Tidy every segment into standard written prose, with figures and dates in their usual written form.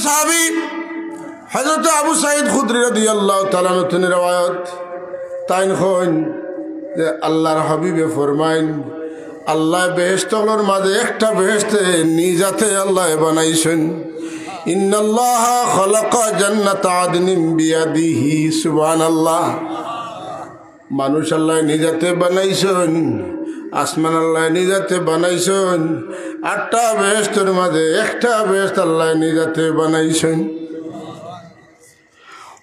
সাহাবী হযরত আবু সাঈদ খুদরি রাদিয়াল্লাহু তাআলা আনহু riwayat তাইন হন যে আল্লাহর হাবিবে ফরমাইন আল্লাহ বেহেশতের মাঝে একটা বেহেশতে নিজাতে আল্লাহ বানাইছেন ইন্নাল্লাহা খালাকা জান্নাতা আদনিন বিয়াদিহি সুবহানাল্লাহ মানুষ আল্লাহ নিজাতে বানাইছেন আসমান আল্লাহ নিজাতে বানাইছেন আটটা বেহেশতের মাঝে একটা বেহেশত আল্লাহ নিজাতে বানাইছেন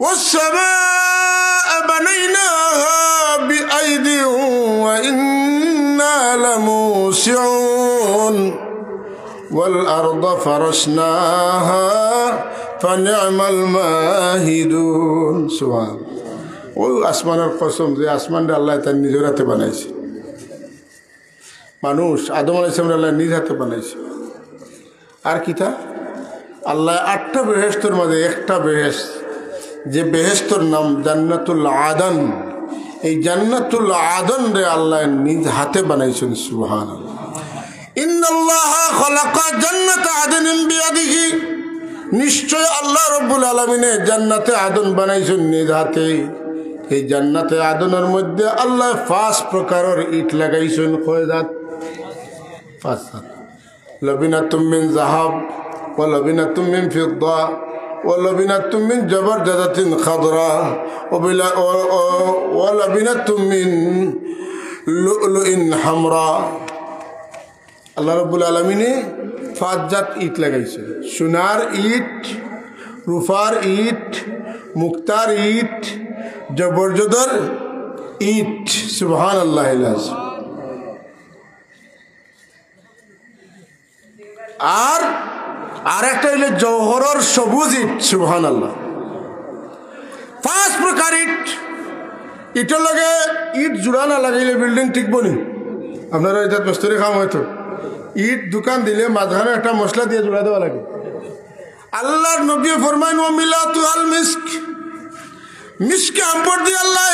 ওয়াস-সামাআ বানাইনাহা বিআইদি ওয়া ইন্না লামুসিউন ওয়াল আরদা ফারাশনাহা ফানি'মাল মাহিদুন সুবহান ওই আসমানের কসম যে আসমানটা আল্লাহ তার নিজের হাতে বানাইছে মানুষ আদম আলাইহিস সালাম আল্লাহ নিজ হাতে বানাইছে আর কিতা আল্লাহ আটটা বেহেশতের মাঝে একটা বেহেশত যে বেহেশতের নাম জান্নাতুল আদন এই জান্নাতুল আদন রে আল্লাহ নিজ হাতে বানাইছেন সুবহানাল্লাহ ইন্নাল্লাহা খালাকা জান্নাতা আদনিন বিয়াদিহি নিশ্চয় আল্লাহ রাব্বুল আলামিন জান্নাতে আদন বানাইছেন নিজ হাতে এই জান্নাতে আদনের মধ্যে আল্লাহ পাঁচ প্রকারের ইট লাগাইছেন কয়জাত পাঁচটা লবিনাতুম মিন যাহাব ওয়া লবিনাতুম মিন ফিদ্দা ওয়া লবিনাতুম মিন জবরজাদাতিন খাদরা ওয়া লবিনাতুম মিন লুলুইন হামরা আল্লাহ রাব্বুল আলামিন পাঁচ জাত ইট লাগাইছে সোনার ইট রূপার ইট মুক্তার ইট জবরজদর ইট সুবহানাল্লাহ আর একটা হইল জওহরর সবুজ ইট সুবহানাল্লাহ পাঁচ প্রকার ইট ইটের লগে ইট জোড়া না লাগাইলে বিল্ডিং টিকবো নি আপনারা এটা মিস্ত্রি কাম হয়তো ইট দোকান দিলে মাঝখানে একটা মশলা দিয়ে জোড়া দেওয়া লাগে আল্লাহর নবী ফরমান ওয়া মিলাতু আল মিস্ক মিসকে আম্বর দিয়ে আল্লাহ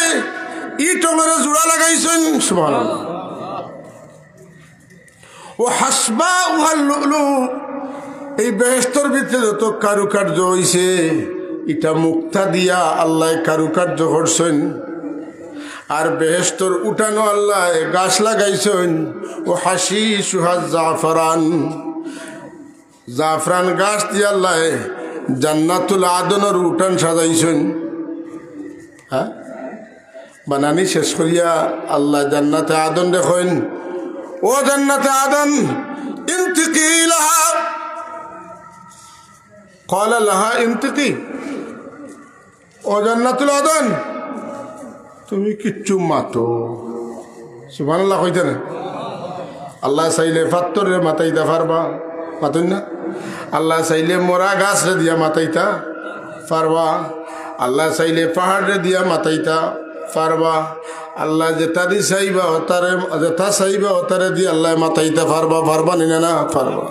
ইট ওনারা জোড়া লাগাইছেন সুবহানাল্লাহ ও হাসবা ওয়াল লুলু এই বেহেশতের ভিতরে যত কারুকার্য হইছে এটা মুক্তা দিয়া আল্লাহ কারুকার্য করছেন আর বেহেশতের উঠানো আল্লাহ গাছ লাগাইছেন ও হাশিশুহা জাফরান গাছ দিয়ে আল্লাহ জান্নাতুল আদনের উঠান সাজাইছেন হ্যাঁ বানানি শেষ করিয়া আল্লাহ জান্নাতে আদন দেখেন ও জান্নাতে আদন ইনতিকি লাহা ক্বালা লাহা ইনতিকি ও জান্নাতুল আদন তুমি কিচ্ছু মাতো সুবহানাল্লাহ কইতে না আল্লাহ চাইলে পাত্তরে মাতাইতে পারবা মাতুন না আল্লাহ চাইলে মরা গাছ রে দিয়া মাতাইতা পারবা আল্লাহ চাইলে পাহাড়ে দিয়া মাতাইতা পারবা আল্লাহ যেটা দি চাইবা ওতারে যেটা চাইবা ওতারে দিয়ে আল্লাহ মাতাইতে পারবা নি না পারবা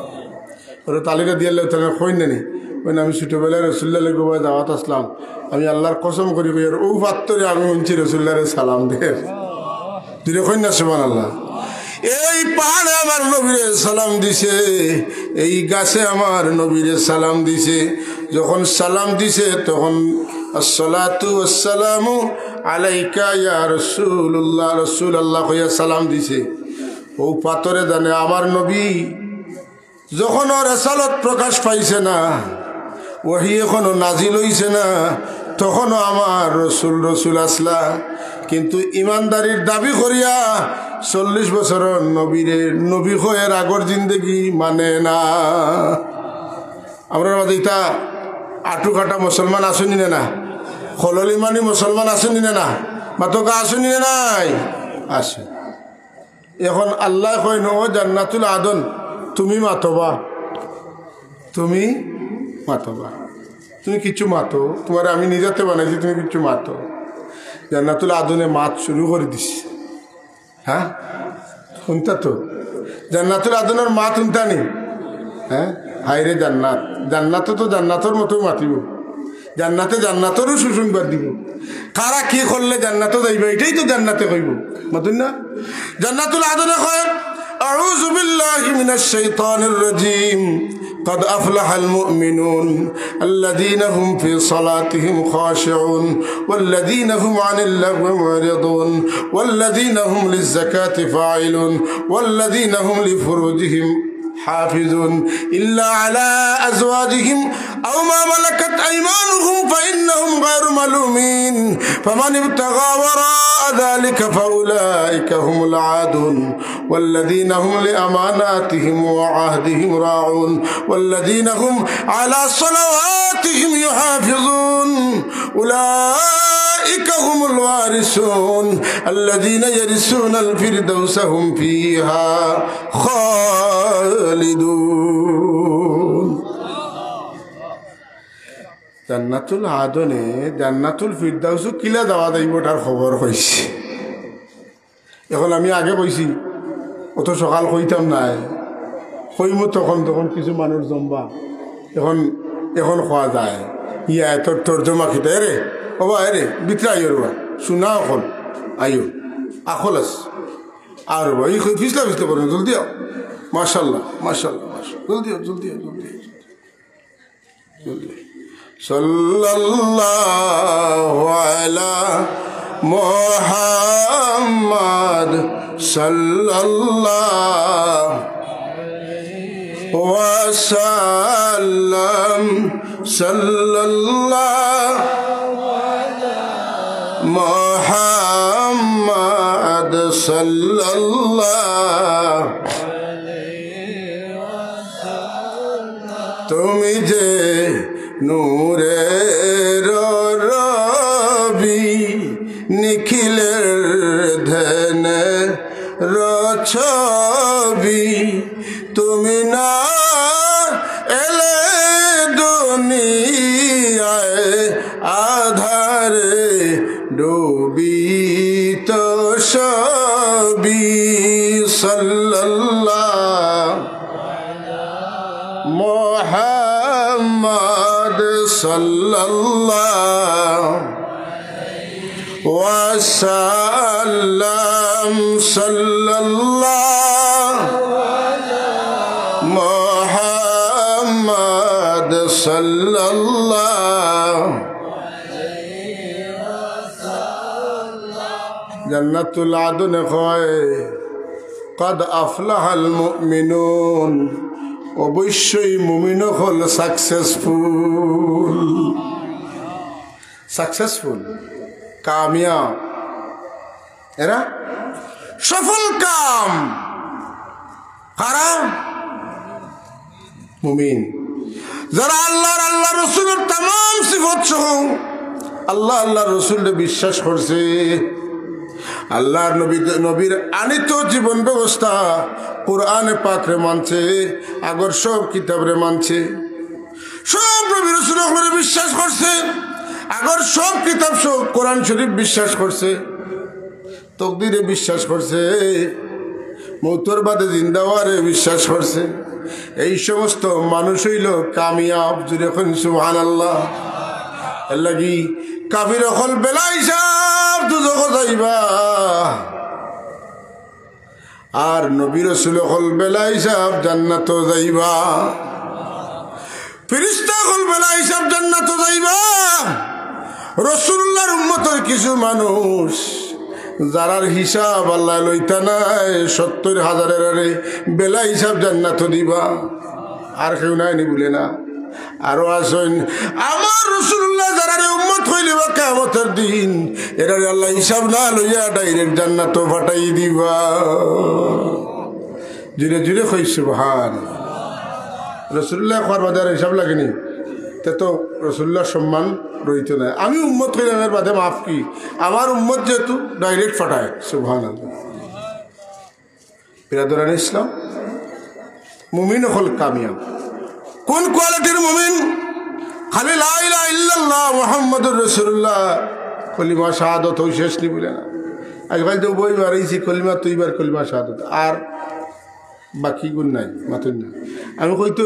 ওরা তালিকা দিয়ে তাহলে কই নি ওই আমি ছোটোবেলায় রসুল্লাহ গোবায় দাওয়াত আসলাম আমি আল্লাহর কসম করি ও পাত্তরে আমি শুনছি রসুল্লাহরে সালাম দিয়ে দিলে কই না সুবহানাল্লাহ এই পাহাড়ে আমার নবীরে সালাম দিছে এই গাছে আমার নবীরে সালাম দিছে যখন সালাম দিছে তখন আসসালাতু ওয়াসসালামু আলাইকা ইয়া রাসূলুল্লাহ রাসূলুল্লাহ কইয়া সালাম দিছে ও পাথরে জানে আমার নবী যখন ওর রিসালাত প্রকাশ পাইছে না ওহী এখনো নাজিল হইছে না তখনও আমার রসুল আসলা কিন্তু ইমানদারির দাবি করিয়া 40 বছরের নবীরে নবী হয়ে আগর জিন্দগি মানে না আমরা মাঝে ইতা আটু কাটা মুসলমান আসুনি না খললি মানি মুসলমান আসুনি না মাতকা আসুনি নাই আসে এখন আল্লাহ কয় নো জান্নাতুল আদন তুমি মাতবা তুমি কিছু মাতো তোমার আমি নিজাতে বানাইছি তুমি কিছু মাতো জান্নাতুল আদনে মাত শুরু করে দিস হ্যাঁ শুনতা তো জান্নাতুল আদনের মাত শুনতানি হ্যাঁ হাইরে জান্নাত তো জান্নাতর মতো মাতিব জান্নাতে জান্নাতেরও সুসংবাদ দিব কারা কি করলে জান্নাতে যাইবে এটাই তো জান্নাতে কইব মাতুন না জান্নাতুল আদনে কয় আউযু বিল্লাহি মিনাশ শাইতানির রাজিম قد أفلح المؤمنون الذين هم في صلاتهم خاشعون والذين هم عن اللغو معرضون والذين هم للزكاة فاعلون والذين هم لفروجهم حافظون إلا على أزواجهم أو ما ملكت أيمانهم فإنهم غير ملومين فمن ابتغى وراء ذلك فأولئك هم العادون والذين هم لأماناتهم وعهدهم راعون والذين هم على صلواتهم يحافظون أولئك هم الوارثون الذين يرثون الفردوس هم فيها خالدون জান্নাতুল আদনে জান্নাতুল ফিরদাউস কিলা যাওয়া যাইব তার খবর হয়েছে। এখন আমি আগে কইছি অত সকাল কইতাম নাই, কইমু তখন তখন কিছু মানুষ জম্বা এখন এখন খোয়া যায় ইয়া তোর তর্জমা খিতে রে ওবা রে বিতরা আইও রা শোনা এখন আইও আখল আস আর ভাই ফিসলা ফিসলা করুন জলদি আও মাশাআল্লাহ মাশাআল্লাহ জলদি আও জলদি আও জলদি জলদি সাল্লাল্লাহু আলা মুহাম্মাদ সাল্লাল্লাহু ওয়া সাল্লাম সাল্লাল্লাহু আলা মুহাম্মাদ সাল্লাল্লাহু আলাইহি ওয়াসাল্লাম তুমি যে নূরের রবি নিখিলের ধনে রছবি তুমি না এলে দুনিয়ায় আধারে ডুবি তো সবি সাল্লাল্লাহু মুহাম্মাদ সাল্লাল্লাহু ওয়া সাল্লাম সাল্লাল্লাহু মুহাম্মাদ সাল্লাল্লাহু জান্নাতুল আদন কয় কদ আফলাহাল মুমিনুন অবশ্যই মুমিন হল সাকসেসফুল সাকসেসফুল কামিয়াব এরা সফল কাম কারা মুমিন যারা আল্লাহ রসুলের तमाम সিফত সহ আল্লাহ রসুলকে বিশ্বাস করছে আল্লাহর নবীর আনিত জীবন ব্যবস্থা কোরআনে পাকরে মানছে আগর সব কিতাবরে মানছে সব নবী রাসূলকে বিশ্বাস করছে আগর সব কিতাব সব কোরআন শরীফ বিশ্বাস করছে তকদিরে বিশ্বাস করছে মৌতের বাদে জিন্দা হওয়ারে বিশ্বাস করছে এই সমস্ত মানুষ হইল কামিয়াব জুড়ে এখন সুবহানাল্লাহ এর লাগি কাফির হল বেলা হিসাব দুজক যাইবা আর নবী রাসূল হল বেলা হিসাব জান্নাত যাইবা ফেরেশতা হল বেলা হিসাব জান্নাত যাইবা রাসূলুল্লাহর উম্মতের কিছু মানুষ যারার হিসাব আল্লাহ লইতা নাই ৭০,০০০ বেলা হিসাব জান্নাত দিবা আর কেউ নাই নি বলে না আরো আসেন আমার রাসূলুল্লাহ যারা উম্মত হইলে বা কিয়ামতের দিন এরা আল্লাহ হিসাব না লইয়া ডাইরেক্ট জান্নাত ফাটাই দিবা জুড়ে জুড়ে কই সুবহান রাসূলুল্লাহ বাজার হিসাব লাগেনি তো রাসূলুল্লাহ সম্মান রইত না আমি উম্মত হইলাম এর বাদে মাফ কি আমার উম্মত যেহেতু ডাইরেক্ট ফাটায় সুবহানাল্লাহ বিরাদরান ইসলাম মুমিন হল কামিয়াব কোন কোয়ালিটির মুমিন খালি লা ইলাহা ইল্লাল্লাহ মুহাম্মাদুর রাসূলুল্লাহ কলিমা শাহাদাত হই শেষ নি বলে না আজকাল তো বই বাড়াইছি কলিমা তুইবার কলিমা শাহাদাত আর বাকি গুণ নাই মাতুন না আমি কইতো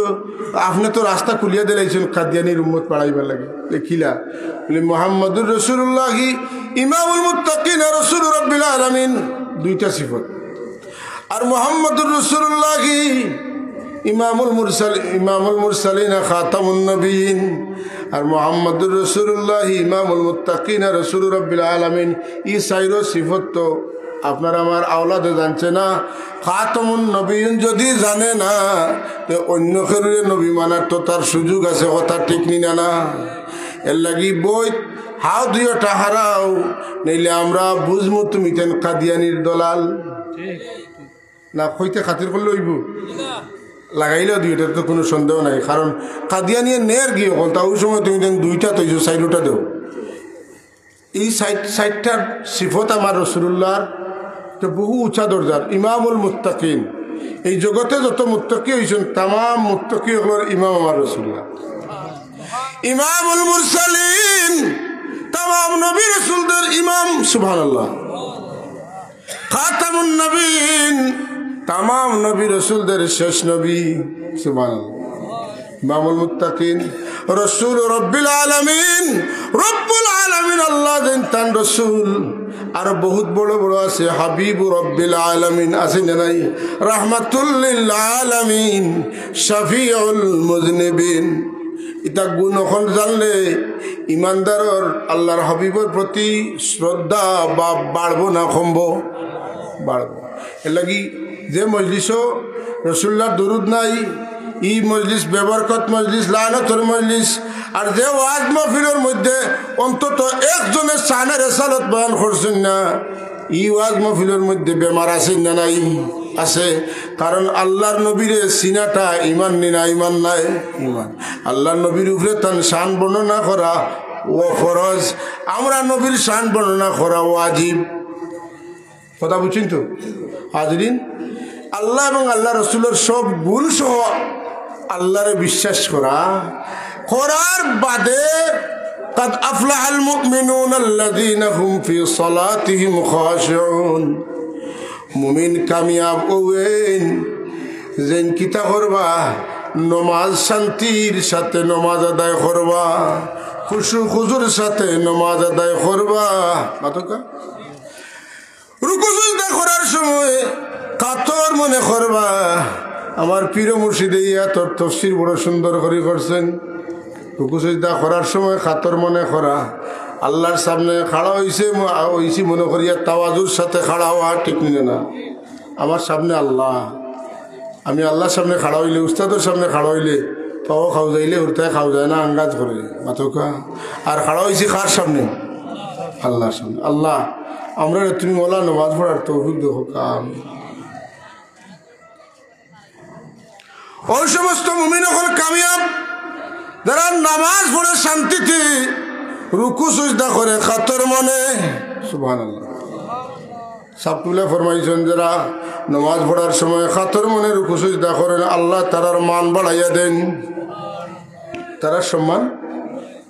আপনি তো রাস্তা খুলিয়া দিলাইছেন কাদিয়ানির উম্মত পাড়াইবার লাগে দেখিলা বলে মুহাম্মাদুর রাসূলুল্লাহ ইমামুল মুত্তাকিন রাসূল রাব্বিল আলামিন দুইটা সিফত আর মুহাম্মাদুর রাসূলুল্লাহ ইমামুল মুরসালিন খাতামুন নবীন আর মুহাম্মদুর রাসূলুল্লাহ ইমামুল মুত্তাকিন রাসূল রাব্বিল আলামিন। ই সাইরো সিফত তো আপনার আমার আওলাদে জানছে না। খাতামুন নবীন যদি জানে না তো অন্য কেউ নবী মানার তো তার সুযোগ আছে, কথা ঠিক নিনা না। এর লাগি বই হাও দুইটা হারাও, নইলে আমরা বুঝমু তুমি তেন কাদিয়ানির দলাল না হইতে খাতির করলে হইব লাগাইলেও দুইটা তো কোনো সন্দেহ নাই। কারণ কাদিয়ানিয়ে নের গিয়ে হল তা ওই সময় তুমি দুইটা তৈছো সাইডটা দেও। এই সাইডটার সিফত আমার রাসূলুল্লাহর বহু উঁচা দরজার। ইমামুল মুত্তাকিন, এই জগতে যত মুত্তাকি হয়েছেন তাম মুত্তাকি হল ইমাম আমার রাসূলুল্লাহ। ইমামুল মুরসালিন, তাম নবী রাসূলদের ইমাম, সুবহানাল্লাহ। খাতামুন নবীন, তাম নবী রাসূলদের শেষ নবী, সুবহানাল্লাহ। ইমামুল মুত্তাকিন রাসূল রব্বিল আলামিন, রব্বুল আলামিন আল্লাহ দেন তান রাসূল। আর বহুত বড় বড় আছে, হাবিবু রব্বিল আলামিন আছে না নাই, রাহমাতুল লিল আলামিন, শাফিউল মুযনিবিন। এটা গুণ এখন জানলে ইমানদারর আল্লাহর হাবিবের প্রতি শ্রদ্ধা বা বাড়বো না কমবো? বাড়বো। এর লাগি যে মজলিসও রাসূলুল্লাহর দরুদ নাই, ই মজলিস বেবরকত মজলিস, লানতের মজলিস। আর যে ওয়াজ মাহফিলের মধ্যে অন্তত একজনের শানের রেসালত বয়ান করছেন না, ই ওয়াজ মাহফিলের মধ্যে বেমার আছেন না নাই? আছে। কারণ আল্লাহর নবীরে সিনাটা ইমান নিনা, ইমান নাই ইমান। আল্লাহর নবীর উপরে তার শান বর্ণনা করা ও ফরজ, আমরা নবীর শান বর্ণনা করা ওয়াজিব। কথা বুঝছেন তো হাজরিন? আল্লাহ এবং আল্লাহ রসুলের সব গুণ সহ আল্লাহরে বিশ্বাস করার বাদে قد أفلح المؤمنون الذين هم في صلاتهم خاشعون। মুমিন কামিয়াব ওয়েন যেন কিতা করবা, নমাজ শান্তির সাথে নমাজ আদায় করবা, খুশু খুজুর সাথে নমাজ আদায় করবা। মাতকা রুকু সিজদা করার সময় কাতর মনে করবা। আমার পীর মুর্শিদে তোর তফসির বড় সুন্দর করে করছেন। রুকু সিজদা করার সময় কাতর মনে করা, আল্লাহর সামনে খাড়া হইছি মনে করিয়া তাওয়াজুর সাথে খাড়া হওয়া ঠিক নিলে না। আমার সামনে আল্লাহ, আমি আল্লাহর সামনে খাড়া হইলে, উস্তাদের সামনে খাড়া হইলে পাও খাও যাইলে উর্তায় খাও যায় না, আঙ্গাজ করে মাতকা। আর খাড়া হয়েছি কার সামনে? আল্লাহর সামনে। আল্লাহ আমরা তুমি ওলা নামাজ পড়ার তৌফিক দেখো কাম। ওই সমস্ত মুমিন হল কামিয়াব যারা নামাজ পড়ে শান্তিতে রুকু সিজদা করে কাতর মনে। সুবহানাল্লাহ। সাবতুল্লাহ ফরমাইছেন যারা নামাজ পড়ার সময় কাতর মনে রুকু সিজদা করেন, আল্লাহ তারার মান বাড়াইয়া দেন, তারার সম্মান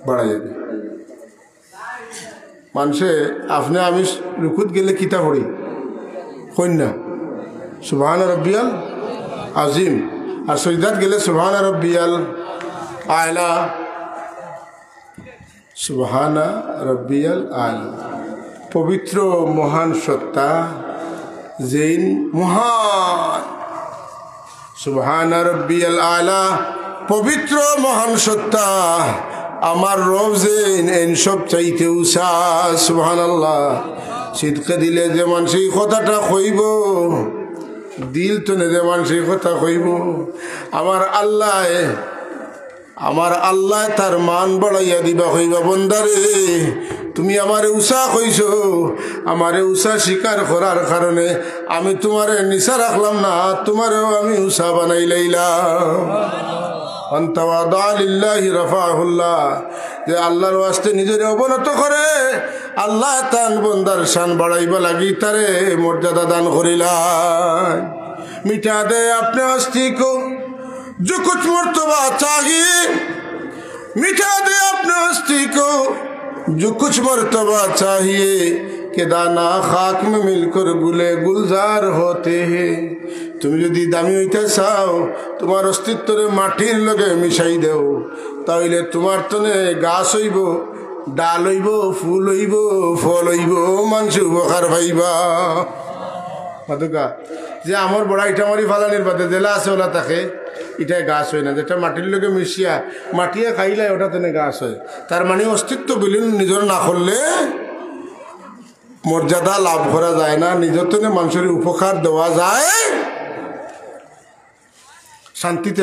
বাড়াইয়া দেন। মানুষে আপনি আমি রুকুত গেলে কিতা পড়ি কন্যা সুবহান রাব্বিয়াল আজিম, আর সজদাত গেলে সুবহান রাব্বিয়াল আলা, সুবহানা রাব্বিয়াল আলা। পবিত্র মহান সত্তা যেইন মহান, সুবহানা রাব্বিয়াল আলা, পবিত্র মহান সত্তা আমার রব যেন এন সব চাইতে উষা। সুবহানাল্লাহ। সিদকে দিলে যে মানুষ এই কথাটা কইব, দিল তো নে যে মানুষ এই কথা কইব, আমার আল্লাহ তার মান বাড়াইয়া দিবা কইবা, বন্দারে তুমি আমারে উষা কইছ, আমারে উষা স্বীকার করার কারণে আমি তোমারে নিশা রাখলাম না, তোমারেও আমি উষা বানাই লাইলাম। যে আল্লাহর ওয়াস্তে নিজের অবনত করে আল্লাহ তান বন্দার শান বাড়াইবা লাগি তারে মর্যাদা দান করিলেন। মিটা দে আপনি হস্তি কো जो कुछ मर्तबा चाहिए, मिटा दे अपने हस्ती को जो कुछ मर्तबा चाहिए, के दाना खाक में मिलकर गुले गुलजार होते हैं। তুমি যদি দামি হইতে চাও তোমার অস্তিত্বরে মাটির লগে মিশাই দেও, তাহলে তোমার তনে গাছ হইব, ডাল হইব, ফুল হইব, ফল হইব, মানুষ উপকার পাইবা। যে আমার বড়া ইটামারি ফালানির বাদে জেলা আছে ওলা থাকে এটাই গাছ হয় না, যেটা মাটির লোকে মিশিয়া মাটিয়ে খাইলে ওটা তেনে গাছ হয়। তার মানে অস্তিত্ব বিলীন নিজের না করলে মর্যাদা লাভ করা যায় না, নিজের তেনে মানুষের উপকার দেওয়া যায় শান্তিতে।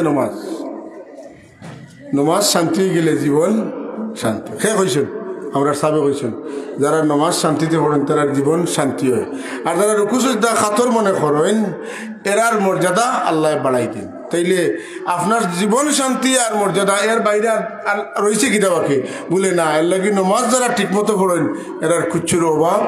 নমাজ শান্তি গেলে জীবন শান্তি। খেয়ে কইছেন আমরা সাবে কইছেন যারা নমাজ শান্তিতে পড়েন তারা জীবন শান্তি হয়। আর যারা রুকু সিজদা খাতর মনে করেন এরার মর্যাদা আল্লাহ বাড়াই দিন। তাইলে আপনার জীবন শান্তি আর মর্যাদা এর বাইরে আর রয়েছে কিটা বাকি বলে না, এর লাগি নমাজ যারা ঠিক মতো পড়েন এরার কুচ্ছুর অভাব